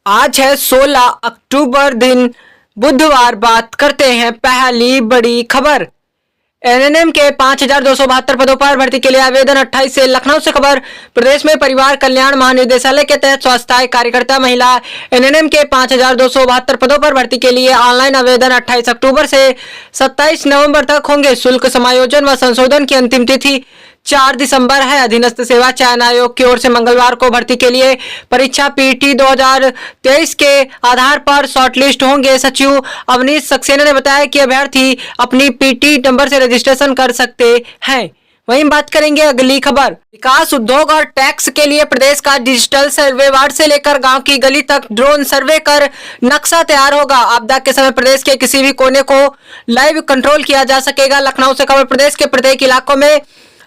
आज है 16 अक्टूबर दिन बुधवार। बात करते हैं पहली बड़ी खबर। एएनएम के 5,272 पदों पर भर्ती के लिए आवेदन 28 से। लखनऊ से खबर। प्रदेश में परिवार कल्याण महानिदेशालय के तहत स्वास्थ्य कार्यकर्ता महिला एएनएम के 5,272 पदों पर भर्ती के लिए ऑनलाइन आवेदन 28 अक्टूबर से 27 नवंबर तक होंगे। शुल्क समायोजन व संशोधन की अंतिम तिथि 4 दिसंबर है। अधीनस्थ सेवा चयन आयोग की ओर से मंगलवार को भर्ती के लिए परीक्षा पीटी 2023 के आधार पर शॉर्टलिस्ट होंगे। सचिव अवनीश सक्सेना ने बताया कि अभ्यर्थी अपनी पीटी नंबर से रजिस्ट्रेशन कर सकते हैं। वहीं बात करेंगे अगली खबर। विकास, उद्योग और टैक्स के लिए प्रदेश का डिजिटल सर्वे वार्ड से लेकर गांव की गली तक ड्रोन सर्वे कर नक्शा तैयार होगा। आपदा के समय प्रदेश के किसी भी कोने को लाइव कंट्रोल किया जा सकेगा। लखनऊ से खबर। प्रदेश के प्रत्येक इलाकों में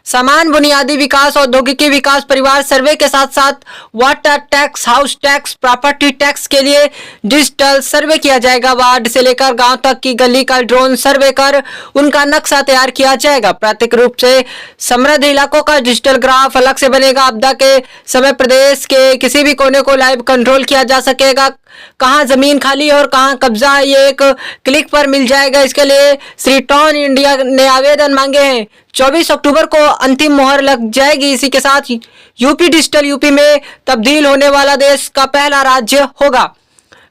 समान बुनियादी विकास, औद्योगिकी विकास, परिवार सर्वे के साथ साथ water tax, house tax, property tax के लिए डिजिटल सर्वे किया जाएगा। वार्ड से लेकर गांव तक की गली का ड्रोन सर्वे कर उनका नक्शा तैयार किया जाएगा। प्राकृतिक रूप से समृद्ध इलाकों का डिजिटल ग्राफ अलग से बनेगा। आपदा के समय प्रदेश के किसी भी कोने को लाइव कंट्रोल किया जा सकेगा। कहां जमीन खाली और कहां कब्जा, ये एक क्लिक पर मिल जाएगा। इसके लिए श्री टॉन इंडिया ने आवेदन मांगे हैं। 24 अक्टूबर को अंतिम मोहर लग जाएगी। इसी के साथ यूपी डिजिटल यूपी में तब्दील होने वाला देश का पहला राज्य होगा।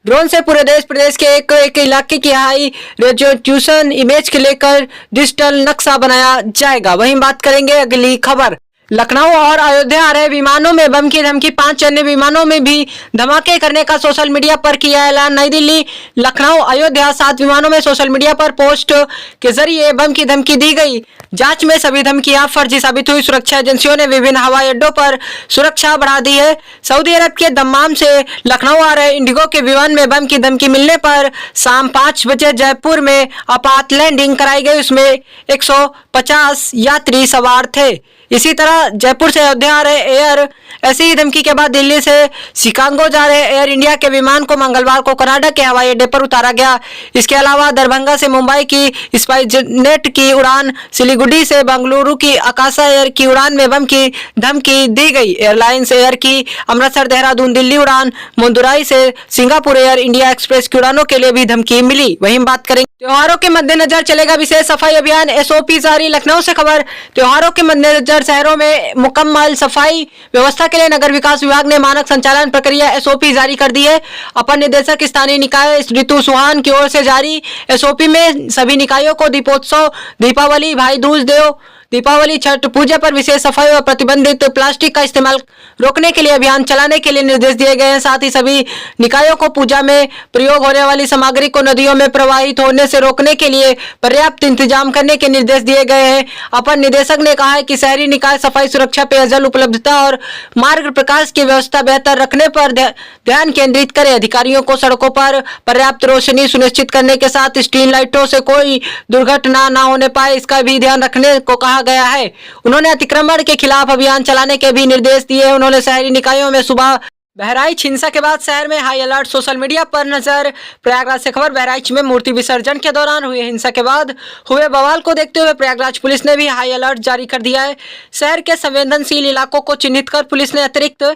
ड्रोन से पूरे प्रदेश के एक इलाके की हाई रेजोल्यूशन इमेज के लेकर डिजिटल नक्शा बनाया जाएगा। वहीं बात करेंगे अगली खबर। लखनऊ और अयोध्या आ रहे विमानों में बम की धमकी। 5 अन्य विमानों में भी धमाके करने का सोशल मीडिया पर किया ऐलान। नई दिल्ली, लखनऊ, अयोध्या 7 विमानों में सोशल मीडिया पर पोस्ट के जरिए बम की धमकी दी गई। जांच में सभी धमकियां फर्जी साबित हुई। सुरक्षा एजेंसियों ने विभिन्न हवाई अड्डों पर सुरक्षा बढ़ा दी है। सऊदी अरब के दम्माम से लखनऊ आ रहे इंडिगो के विमान में बम की धमकी मिलने पर शाम 5 बजे जयपुर में आपात लैंडिंग कराई गई। उसमें 150 यात्री सवार थे। इसी तरह जयपुर से अयोध्या आ रहे एयर ऐसी ही धमकी के बाद दिल्ली से शिकागो जा रहे एयर इंडिया के विमान को मंगलवार को कनाडा के हवाई अड्डे पर उतारा गया। इसके अलावा दरभंगा से मुंबई की स्पाइसजेट की उड़ान, सिलीगुड़ी से बेंगलुरु की आकाशा एयर की उड़ान में बम की धमकी दी गई। एयरलाइंस एयर की अमृतसर, देहरादून, दिल्ली उड़ान, मदुरई से सिंगापुर एयर इंडिया एक्सप्रेस की उड़ानों के लिए भी धमकी मिली। वहीं बात करेंगे त्योहारों के मद्देनजर चलेगा विशेष सफाई अभियान। एसओपी जारी। लखनऊ से खबर। त्योहारों के मद्देनजर शहरों में मुकम्मल सफाई व्यवस्था के लिए नगर विकास विभाग ने मानक संचालन प्रक्रिया एसओपी जारी कर दी है। अपर निदेशक स्थानीय निकाय ऋतु सुहान की ओर से जारी एसओपी में सभी निकायों को दीपोत्सव, दीपावली, भाई दूज, देव दीपावली, छठ पूजा पर विशेष सफाई और प्रतिबंधित प्लास्टिक का इस्तेमाल रोकने के लिए अभियान चलाने के लिए निर्देश दिए गए हैं। साथ ही सभी निकायों को पूजा में प्रयोग होने वाली सामग्री को नदियों में प्रवाहित होने से रोकने के लिए पर्याप्त इंतजाम करने के निर्देश दिए गए हैं। अपर निदेशक ने कहा है कि शहरी निकाय सफाई, सुरक्षा, पेयजल उपलब्धता और मार्ग प्रकाश की व्यवस्था बेहतर रखने पर ध्यान केंद्रित करें। अधिकारियों को सड़कों पर पर्याप्त रोशनी सुनिश्चित करने के साथ स्ट्रीट लाइटों से कोई दुर्घटना न होने पाए, इसका भी ध्यान रखने को कहा गया है। उन्होंने अतिक्रमण के खिलाफ अभियान चलाने के भी निर्देश दिए। उन्होंने शहरी निकायों में सुबह बहराइच हिंसा के बाद शहर में हाई अलर्ट। सोशल मीडिया पर नजर। प्रयागराज से खबर। बहराइच में मूर्ति विसर्जन के दौरान हुई हिंसा के बाद हुए बवाल को देखते हुए प्रयागराज पुलिस ने भी हाई अलर्ट जारी कर दिया है। शहर के संवेदनशील इलाकों को चिन्हित कर पुलिस ने अतिरिक्त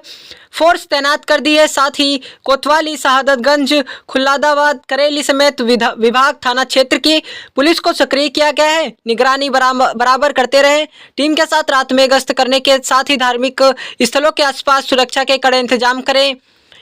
फोर्स तैनात कर दी है। साथ ही कोतवाली, शहादतगंज, खुल्लादाबाद, करेली समेत विभाग थाना क्षेत्र की पुलिस को सक्रिय किया गया है। निगरानी बराबर करते रहे। टीम के साथ रात में गश्त करने के साथ ही धार्मिक स्थलों के आसपास सुरक्षा के कड़े इंतजाम करें।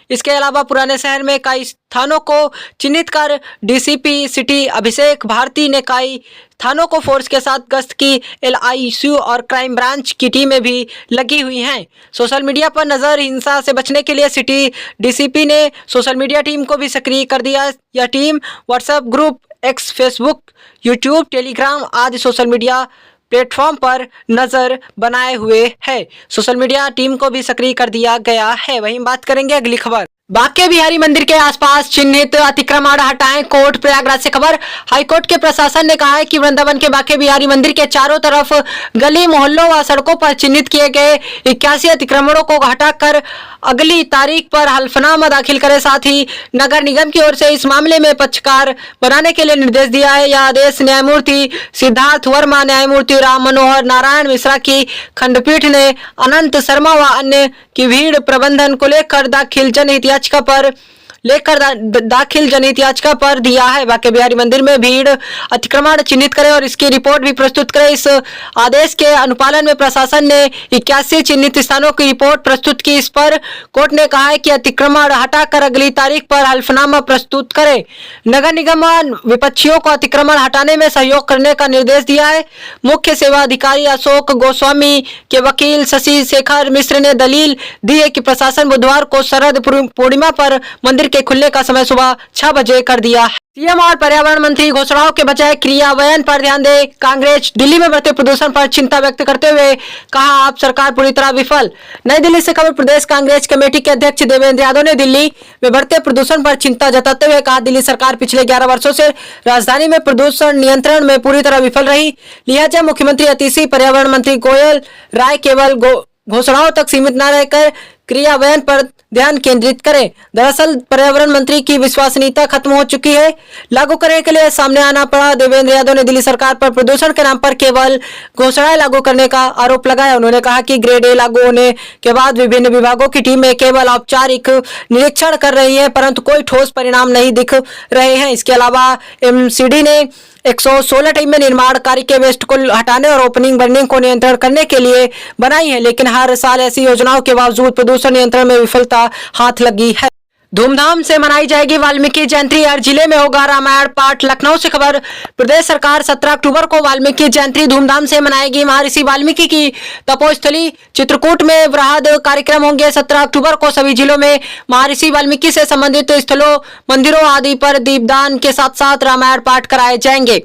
इसके अलावा पुराने शहर में कई थानों को चिन्हित कर डीसीपी सिटी अभिषेक भारती ने कई थानों को फोर्स के साथ गश्त की। एलआईयू और क्राइम ब्रांच की टीमें भी लगी हुई हैं। सोशल मीडिया पर नजर। हिंसा से बचने के लिए सिटी डीसीपी ने सोशल मीडिया टीम को भी सक्रिय कर दिया। यह team WhatsApp group, x, Facebook, YouTube, Telegram आदि सोशल मीडिया प्लेटफॉर्म पर नजर बनाए हुए है। सोशल मीडिया टीम को भी सक्रिय कर दिया गया है। वहीं बात करेंगे अगली खबर। बांके बिहारी मंदिर के आसपास चिन्हित अतिक्रमण हटाएं, कोर्ट। प्रयागराज से खबर। हाईकोर्ट के प्रशासन ने कहा है कि वृंदावन के बांके बिहारी मंदिर के चारों तरफ गली, मोहल्लों व सड़कों पर चिन्हित किए गए 81 अतिक्रमणों को हटाकर अगली तारीख पर हल्फनामा दाखिल करे। साथ ही नगर निगम की ओर से इस मामले में पक्षकार बनाने के लिए निर्देश दिया है। यह आदेश न्यायमूर्ति सिद्धार्थ वर्मा, न्यायमूर्ति राम मनोहर नारायण मिश्रा की खंडपीठ ने अनंत शर्मा व अन्य की भीड़ प्रबंधन को लेकर दाखिल जनहित याचिका पर लेकर दाखिल जनहित याचिका पर दिया है। बांके बिहारी मंदिर में भीड़ अतिक्रमण चिन्हित करें और इसकी रिपोर्ट भी प्रस्तुत करें। इस आदेश के अनुपालन में प्रशासन ने 81 चिन्हित स्थानों की रिपोर्ट प्रस्तुत की। इस पर कोर्ट ने कहा है कि अतिक्रमण हटाकर अगली तारीख पर हल्फनामा प्रस्तुत करे। नगर निगम विपक्षियों को अतिक्रमण हटाने में सहयोग करने का निर्देश दिया है। मुख्य सेवा अधिकारी अशोक गोस्वामी के वकील शशि शेखर मिश्र ने दलील दी है कि प्रशासन बुधवार को शरद पूर्णिमा पर मंदिर के खुलने का समय सुबह 6 बजे कर दिया है। सीएम और पर्यावरण मंत्री घोषणाओं के बजाय क्रियान्वयन पर ध्यान दे। कांग्रेस दिल्ली में बढ़ते प्रदूषण पर चिंता व्यक्त करते हुए कहा, आप सरकार पूरी तरह विफल। नई दिल्ली से खबर। प्रदेश कांग्रेस कमेटी के अध्यक्ष देवेंद्र यादव ने दिल्ली में बढ़ते प्रदूषण पर चिंता जताते हुए कहा, दिल्ली सरकार पिछले 11 वर्षों से राजधानी में प्रदूषण नियंत्रण में पूरी तरह विफल रही। लिहाजा मुख्यमंत्री अतिशी पर्यावरण मंत्री गोयल राय केवल घोषणाओं तक सीमित न रहकर क्रियान्वयन पर ध्यान केंद्रित करें। दरअसल पर्यावरण मंत्री की विश्वसनीयता खत्म हो चुकी है। लागू करने के लिए सामने आना पड़ा। देवेंद्र यादव ने दिल्ली सरकार पर प्रदूषण के नाम पर केवल घोषणाएं लागू करने का आरोप लगाया। उन्होंने कहा कि ग्रेड ए लागू होने के बाद विभिन्न विभागों की टीमें केवल औपचारिक निरीक्षण कर रही है, परंतु कोई ठोस परिणाम नहीं दिख रहे हैं। इसके अलावा एमसीडी ने 116 टीमें निर्माण कार्य के वेस्ट को हटाने और ओपनिंग बर्निंग को नियंत्रण करने के लिए बनाई है, लेकिन हर साल ऐसी योजनाओं के बावजूद प्रदूषण नियंत्रण में विफलता हाथ लगी है। धूमधाम से मनाई जाएगी वाल्मीकि जयंती। हर जिले में होगा रामायण पाठ। लखनऊ से खबर। प्रदेश सरकार 17 अक्टूबर को वाल्मीकि जयंती धूमधाम से मनाएगी। महर्षि वाल्मीकि की तपोस्थली चित्रकूट में वृहद कार्यक्रम होंगे। 17 अक्टूबर को सभी जिलों में महर्षि वाल्मीकि से संबंधित स्थलों, मंदिरों आदि पर दीपदान के साथ साथ रामायण पाठ कराए जाएंगे।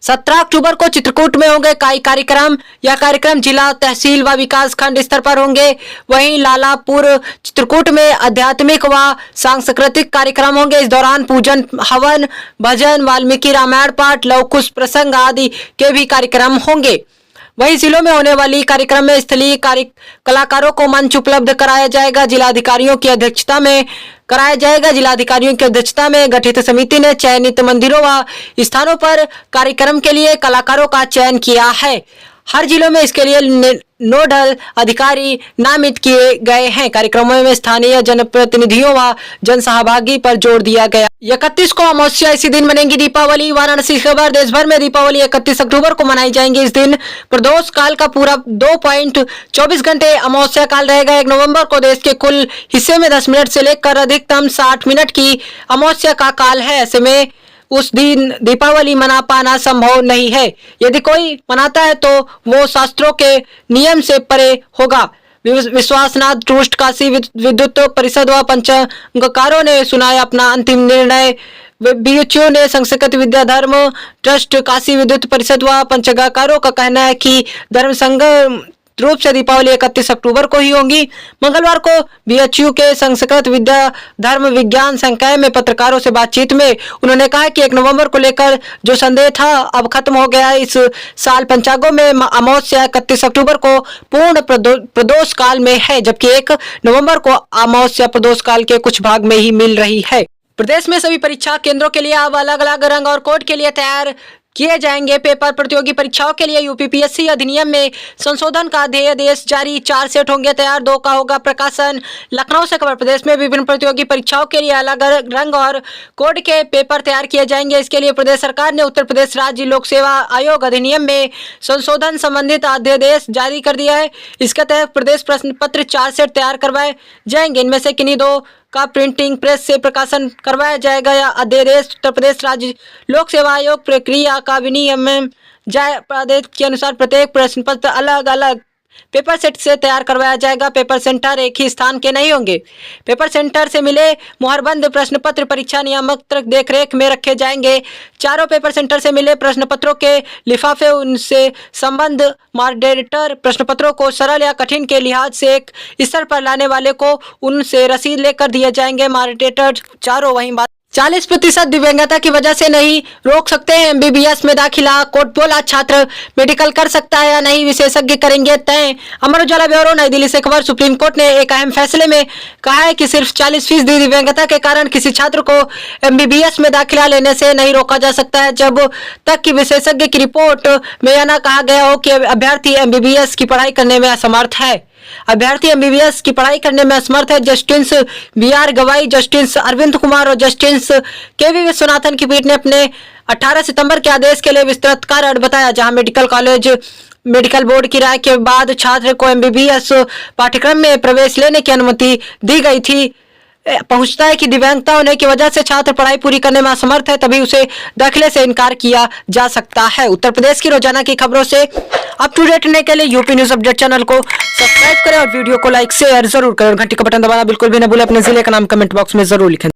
17 अक्टूबर को चित्रकूट में होंगे कई कार्यक्रम। यह कार्यक्रम जिला, तहसील व विकास खंड स्तर पर होंगे। वहीं लालापुर चित्रकूट में आध्यात्मिक व सांस्कृतिक कार्यक्रम होंगे। इस दौरान पूजन, हवन, भजन, वाल्मीकि रामायण पाठ, लव कुश प्रसंग आदि के भी कार्यक्रम होंगे। वहीं जिलों में होने वाली कार्यक्रम में स्थलीय कलाकारों को मंच उपलब्ध कराया जाएगा। जिलाधिकारियों की अध्यक्षता में कराया जाएगा। जिलाधिकारियों की अध्यक्षता में गठित समिति ने चयनित मंदिरों व स्थानों पर कार्यक्रम के लिए कलाकारों का चयन किया है। हर जिलों में इसके लिए नोडल अधिकारी नामित किए गए हैं। कार्यक्रमों में स्थानीय जनप्रतिनिधियों व जन सहभागी पर जोर दिया गया। 31 को अमावस्या, इसी दिन मनेगी दीपावली। वाराणसी खबर। देश भर में दीपावली 31 अक्टूबर को मनाई जाएंगी। इस दिन प्रदोष काल का पूरा 2.24 घंटे अमावस्या काल रहेगा। 1 नवंबर को देश के कुल हिस्से में 10 मिनट से लेकर अधिकतम 60 मिनट की अमावस्या का काल है। ऐसे में उस दिन दीपावली मना पाना संभव नहीं है। यदि कोई मनाता है तो वो शास्त्रों के नियम से परे होगा। विश्वासनाथ ट्रस्ट, काशी विद्युत परिषद व पंचांगकारों ने सुनाया अपना अंतिम निर्णय। बीएचयू ने संस्कृत विद्या धर्म ट्रस्ट, काशी विद्युत परिषद व पंचांगकारों का कहना है कि धर्म संघ रूप से दीपावली 31 अक्टूबर को ही होगी। मंगलवार को बीएचयू के संस्कृत विद्या धर्म विज्ञान संकाय में पत्रकारों से बातचीत में उन्होंने कहा कि 1 नवंबर को लेकर जो संदेह था अब खत्म हो गया है। इस साल पंचांगों में अमावस्या 31 अक्टूबर को पूर्ण प्रदोष काल में है, जबकि 1 नवंबर को अमावस्या प्रदोष काल के कुछ भाग में ही मिल रही है। प्रदेश में सभी परीक्षा केंद्रों के लिए अब अलग अलग रंग और कोड के लिए तैयार किए जाएंगे। पेपर प्रतियोगी परीक्षाओं के लिए यूपीपीएससी अधिनियम में संशोधन का अध्यादेश जारी। 4 सेट होंगे तैयार, 2 का होगा प्रकाशन। लखनऊ से खबर। प्रदेश में विभिन्न प्रतियोगी परीक्षाओं के लिए अलग अलग रंग और कोड के पेपर तैयार किए जाएंगे। इसके लिए प्रदेश सरकार ने उत्तर प्रदेश राज्य लोक सेवा आयोग अधिनियम में संशोधन संबंधित अध्यादेश जारी कर दिया है। इसके तहत प्रदेश प्रश्न पत्र 4 सेट तैयार करवाए जाएंगे। इनमें से किन्हीं 2 का प्रिंटिंग प्रेस से प्रकाशन करवाया जाएगा। या अध्यादेश उत्तर प्रदेश राज्य लोक सेवा आयोग प्रक्रिया का विनियमन जाए आदेश के अनुसार प्रत्येक प्रश्न पत्र अलग अलग पेपर सेट से तैयार करवाया जाएगा। पेपर सेंटर एक ही स्थान के नहीं होंगे। पेपर सेंटर से मिले मुहरबंद प्रश्न पत्र परीक्षा नियामक देखरेख में रखे जाएंगे। चारों पेपर सेंटर से मिले प्रश्न पत्रों के लिफाफे, उनसे संबंध मॉडरेटर प्रश्न पत्रों को सरल या कठिन के लिहाज से एक स्तर पर लाने वाले को उनसे रसीद लेकर दिए जाएंगे। मॉडरेटर चारों वहीं बात 40% दिव्यांगता की वजह से नहीं रोक सकते हैं एमबीबीएस में दाखिला। कोर्ट बोला छात्र मेडिकल कर सकता है या नहीं विशेषज्ञ करेंगे तय। अमर उजाला ब्यूरो। नई दिल्ली से खबर। सुप्रीम कोर्ट ने एक अहम फैसले में कहा है कि सिर्फ 40% दिव्यांगता के कारण किसी छात्र को एमबीबीएस में दाखिला लेने से नहीं रोका जा सकता है, जब तक कि विशेषज्ञ की रिपोर्ट में यह न कहा गया हो कि अभ्यर्थी एमबीबीएस की पढ़ाई करने में असमर्थ है। अभ्यर्थी एमबीबीएस की पढ़ाई करने में असमर्थ है। जस्टिस बीआर गवाई, जस्टिस अरविंद कुमार और जस्टिस केवी विश्वनाथन की पीठ ने अपने 18 सितंबर के आदेश के लिए विस्तृत कारण बताया, जहां मेडिकल कॉलेज मेडिकल बोर्ड की राय के बाद छात्र को एमबीबीएस पाठ्यक्रम में प्रवेश लेने की अनुमति दी गई थी। पहुंचता है कि दिव्यांगता होने की वजह से छात्र पढ़ाई पूरी करने में असमर्थ है, तभी उसे दाखिले से इनकार किया जा सकता है। उत्तर प्रदेश की रोजाना की खबरों से अप टू डेट रहने के लिए यूपी न्यूज अपडेट चैनल को सब्सक्राइब करें और वीडियो को लाइक शेयर जरूर करें। घंटी का बटन दबाना बिल्कुल भी न भूलें। अपने जिले का नाम कमेंट बॉक्स में जरूर लिखें।